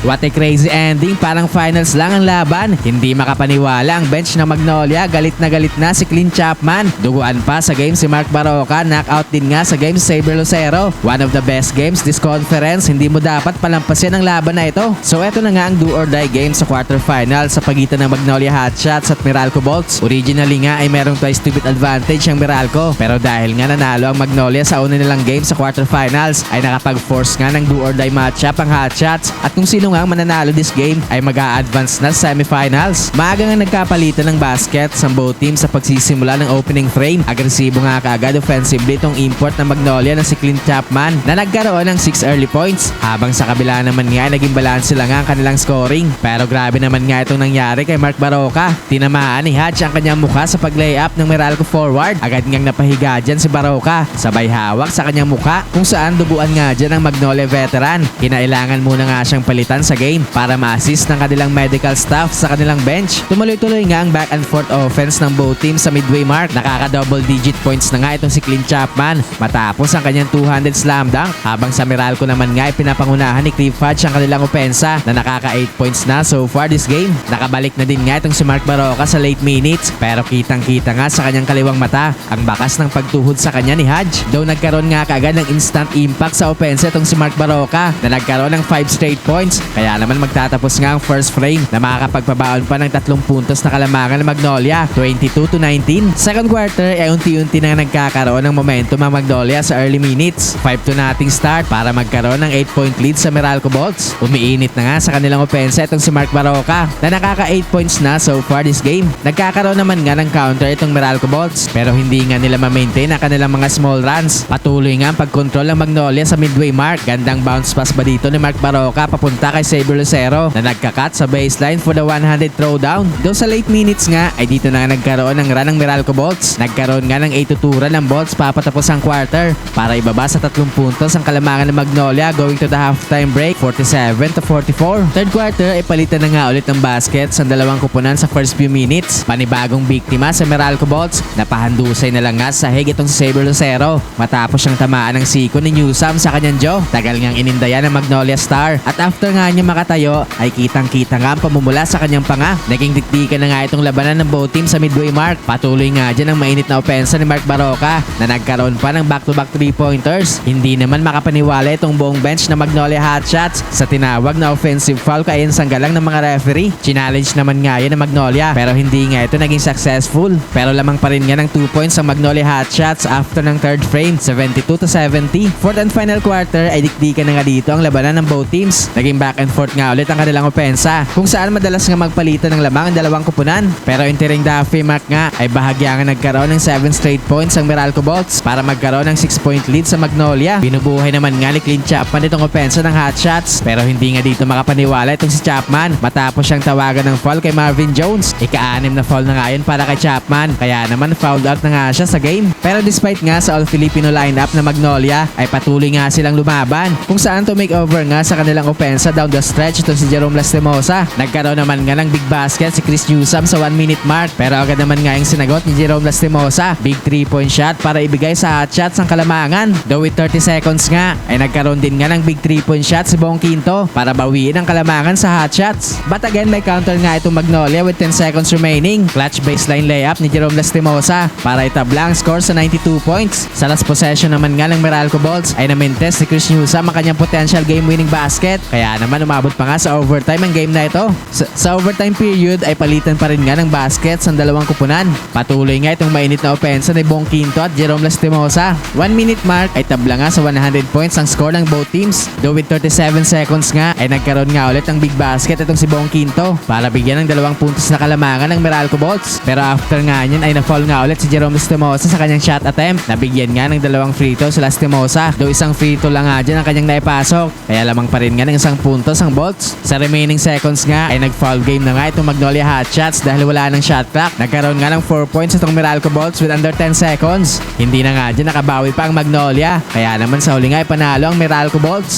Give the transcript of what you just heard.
What a crazy ending, parang finals lang ang laban. Hindi makapaniwala ang bench ng Magnolia, galit na si Clint Chapman. Duguan pa sa game si Mark Barroca, knockout din nga sa game si Saber Lucero. One of the best games this conference, hindi mo dapat palampasin ang laban na ito. So eto na nga ang do or die game sa quarterfinal sa pagitan ng Magnolia Hotshots at Meralco Bolts. Originally nga ay merong twice to beat advantage ang Meralco, pero dahil nga nanalo ang Magnolia sa una nilang game sa quarterfinals ay nakapag-force nga ng do or die matchup ang Hotshots, at kung sino nga ang mananalo this game ay mag-a-advance na sa semifinals. Maaga nga nagkapalitan ng baskets ang both teams sa pagsisimula ng opening frame. Agresibo nga kaagad offensively itong import ng Magnolia na si Clint Chapman na nagkaroon ng 6 early points, habang sa kabila naman nga naging balance sila nga ang kanilang scoring. Pero grabe naman nga itong nangyari kay Mark Barroca. Tinamaan ni Hatch ang kanyang mukha sa pag-layup ng Meralco forward. Agad ngang napahiga dyan si Barroca, sabay hawak sa kanyang mukha, kung saan duguan nga dyan ang Magnolia veteran. Kinailangan muna nga siyang palitan sa game para ma-assist ng kanilang medical staff sa kanilang bench. Tuloy-tuloy nga ang back and forth offense ng both teams sa midway mark. Nakaka-double digit points na nga itong si Clint Chapman matapos ang kanyang 200 slam dunk, habang sa Meralco naman nga ay pinapangunahan ni Cliff Hatch ang kanilang opensa na nakaka 8 points na so far this game. Nakabalik na din nga itong si Mark Barroca sa late minutes, pero kitang-kita nga sa kanyang kaliwang mata ang bakas ng pagtuhod sa kanya ni Hadj. Though nagkaroon nga kaagad ng instant impact sa opensa itong si Mark Barroca na nagkaroon ng 5 straight points, kaya naman magtatapos nga ang first frame na makakapagpabaon pa ng 3 puntos na kalamangan ng Magnolia, 22-19. Second quarter ay unti-unti na nagkakaroon ng momentum ang Magnolia sa early minutes. 5-0 start para magkaroon ng 8-point lead sa Meralco Bolts. Umiinit na nga sa kanilang opensa itong si Mark Barroca na nakaka 8 points na so far this game. Nagkakaroon naman nga ng counter itong Meralco Bolts, pero hindi nga nila ma-maintain ang kanilang mga small runs. Patuloy nga ang pagkontrol ng Magnolia sa midway mark. Gandang bounce pass ba dito ni Mark Barroca papunta kay Saber Lucero na nagkakat sa baseline for the 100 throwdown. Doon sa late minutes nga ay dito na nagkaroon ng run ng Meralco Bolts. Nagkaroon nga ng 8-2 ng Bolts papatapos ang quarter para ibaba sa 3 puntos ang kalamangan ng Magnolia going to the halftime break, 47-44. Third quarter ay palitan na nga ulit ng baskets ang dalawang kupunan sa first few minutes. Panibagong biktima sa Meralco Bolts, napahandusay na lang nga sa hig itong si Saber Lucero matapos siyang tamaan ng siko ni Newsome sa kanyang jaw. Tagal ngang inindayan ng Magnolia star, at after nga niya makatayo ay kitang-kita nga ang pamumula sa kanyang panga. Naging dikdikan na nga itong labanan ng both teams sa midway mark. Patuloy nga dyan ang mainit na opensa ni Mark Barroca na nagkaroon pa ng back-to-back 3-pointers. Hindi naman makapaniwala itong buong bench na Magnolia Hotshots sa tinawag na offensive foul kay sanggalang ng mga referee. Challenge naman nga yan ng Magnolia, pero hindi nga ito naging successful. Pero lamang pa rin nga ng 2 points ang Magnolia Hotshots after ng third frame, 72-70. Fourth and final quarter ay dikdikan na nga dito ang labanan ng both teams. Naging back and forth nga ulit ang kanilang opensa, kung saan madalas nga magpalitan ng lamang ang dalawang kupunan. Pero entering the halfway mark nga ay bahagya nga nagkaroon ng 7 straight points ang Meralco Bolts para magkaroon ng 6-point lead sa Magnolia. Binubuhay naman nga ni Clint Chapman itong opensa ng Hotshots, pero hindi nga dito makapaniwala itong si Chapman matapos siyang tawagan ng foul kay Marvin Jones. Ika-6 na foul na nga yun para kay Chapman, kaya naman fouled out na nga siya sa game. Pero despite nga sa all-Filipino lineup na Magnolia ay patuloy nga silang lumaban, kung saan to make over nga sa kanilang opensa down the stretch ito si Jerome Lastimosa. Nagkaroon naman nga ng big basket si Chris Newsome sa 1-minute mark, pero agad naman nga yung sinagot ni Jerome Lastimosa. Big 3-point shot para ibigay sa Hotshots ang kalamangan. Though with 30 seconds nga ay nagkaroon din nga ng big 3-point shot si Bong Quinto para bawiin ang kalamangan sa Hotshots. But again may counter nga itong Magnolia with 10 seconds remaining. Clutch baseline layup ni Jerome Lastimosa para itabla ang score sa 92 points. Sa last possession naman nga ng Meralco Bolts ay na-mintes ni Chris Newsome ang kanyang potential game-winning basket, kaya naman umabot pa nga sa overtime ang game na ito. Sa overtime period ay palitan pa rin nga ng baskets ang dalawang kupunan. Patuloy nga itong mainit na opensa ni Bong Quinto at Jerome Lastimosa. 1-minute mark ay tabla nga sa 100 points ang score ng both teams. Though with 37 seconds nga ay nagkaroon nga ulit ng big basket itong si Bong Quinto para bigyan ng 2 puntos na kalamangan ng Meralco Bolts. Pero after nga niyan ay na-foul nga ulit si Jerome Lastimosa sa kanyang shot attempt. Nabigyan nga ng 2 free throws si Lastimosa. Though isang free throw lang nga dyan ang kanyang naipasok, kaya lamang pa rin nga ng 1 puntos ang Bolts. Sa remaining seconds nga ay nag-foul game na nga itong Magnolia Hotshots dahil wala ng shot clock. Nagkaroon nga ng 4 points itong Meralco Bolts with under 10 seconds. Hindi na nga dyan nakabawi pa ang Magnolia, kaya naman sa huli nga ay panalo ang Meralco Bolts.